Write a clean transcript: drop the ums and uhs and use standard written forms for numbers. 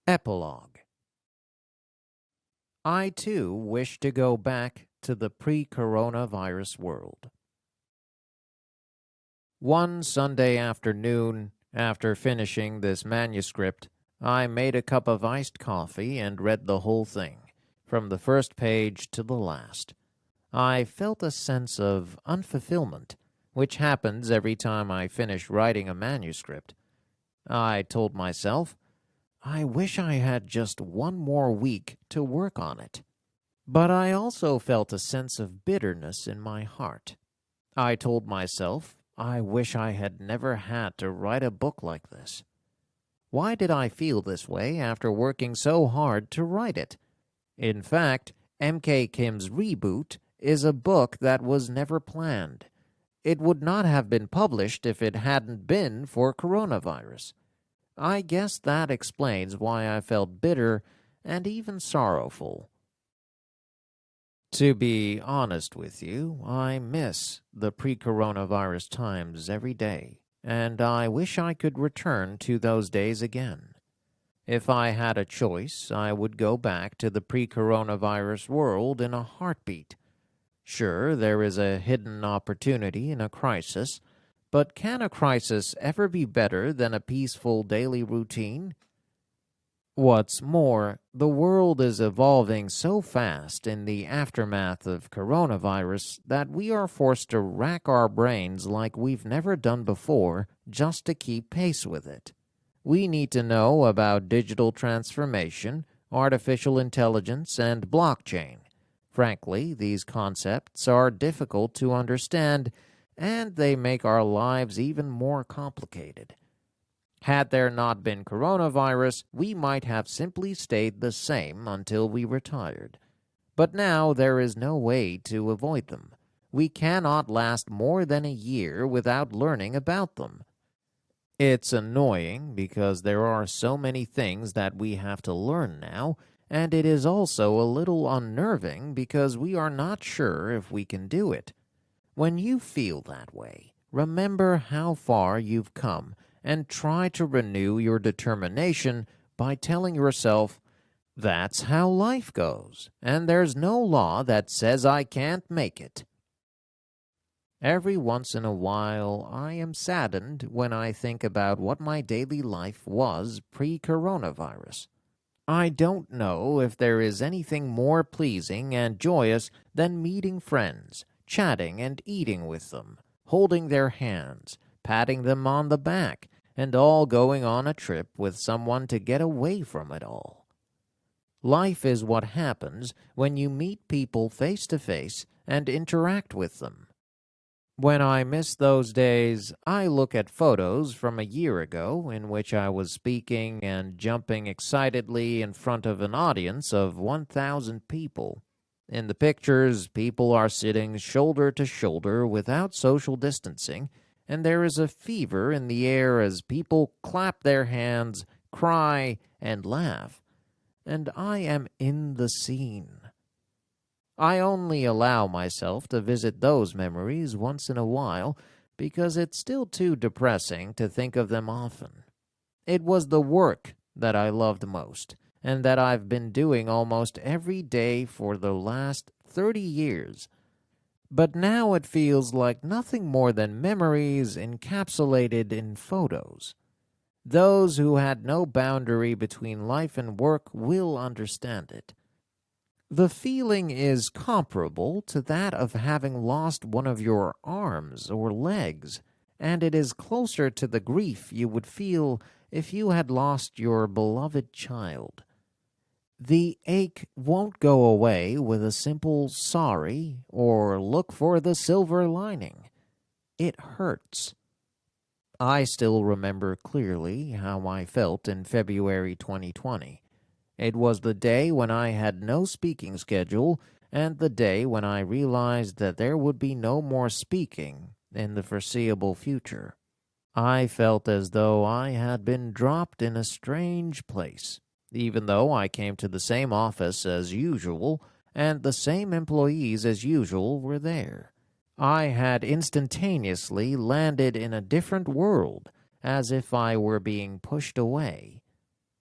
Epilogue. I, too, wish to go back to the pre-coronavirus world. One Sunday afternoon, after finishing this manuscript, I made a cup of iced coffee and read the whole thing, from the first page to the last. I felt a sense of unfulfillment, which happens every time I finish writing a manuscript. I told myself, I wish I had just one more week to work on it. But I also felt a sense of bitterness in my heart. I told myself, I wish I had never had to write a book like this. Why did I feel this way after working so hard to write it? In fact, M.K. Kim's REBOOT is a book that was never planned. It would not have been published if it hadn't been for coronavirus. I guess that explains why I felt bitter and even sorrowful. To be honest with you, I miss the pre-coronavirus times every day, and I wish I could return to those days again. If I had a choice, I would go back to the pre-coronavirus world in a heartbeat. Sure, there is a hidden opportunity in a crisis, but can a crisis ever be better than a peaceful daily routine? What's more, the world is evolving so fast in the aftermath of coronavirus that we are forced to rack our brains like we've never done before just to keep pace with it. We need to know about digital transformation, artificial intelligence, and blockchain. Frankly, these concepts are difficult to understand, and they make our lives even more complicated. Had there not been coronavirus, we might have simply stayed the same until we retired. But now there is no way to avoid them. We cannot last more than a year without learning about them. It's annoying because there are so many things that we have to learn now, and it is also a little unnerving because we are not sure if we can do it. When you feel that way, remember how far you've come and try to renew your determination by telling yourself, that's how life goes, and there's no law that says I can't make it. Every once in a while, I am saddened when I think about what my daily life was pre-coronavirus. I don't know if there is anything more pleasing and joyous than meeting friends, chatting and eating with them, holding their hands, patting them on the back, and all going on a trip with someone to get away from it all. Life is what happens when you meet people face to face and interact with them. When I miss those days, I look at photos from a year ago in which I was speaking and jumping excitedly in front of an audience of 1,000 people. In the pictures, people are sitting shoulder to shoulder without social distancing, and there is a fever in the air as people clap their hands, cry, and laugh. And I am in the scene. I only allow myself to visit those memories once in a while because it's still too depressing to think of them often. It was the work that I loved most, and that I've been doing almost every day for the last 30 years. But now it feels like nothing more than memories encapsulated in photos. Those who had no boundary between life and work will understand it. The feeling is comparable to that of having lost one of your arms or legs, and it is closer to the grief you would feel if you had lost your beloved child. The ache won't go away with a simple sorry or look for the silver lining. It hurts. I still remember clearly how I felt in February 2020. It was the day when I had no speaking schedule and the day when I realized that there would be no more speaking in the foreseeable future. I felt as though I had been dropped in a strange place. Even though I came to the same office as usual, and the same employees as usual were there. I had instantaneously landed in a different world, as if I were being pushed away.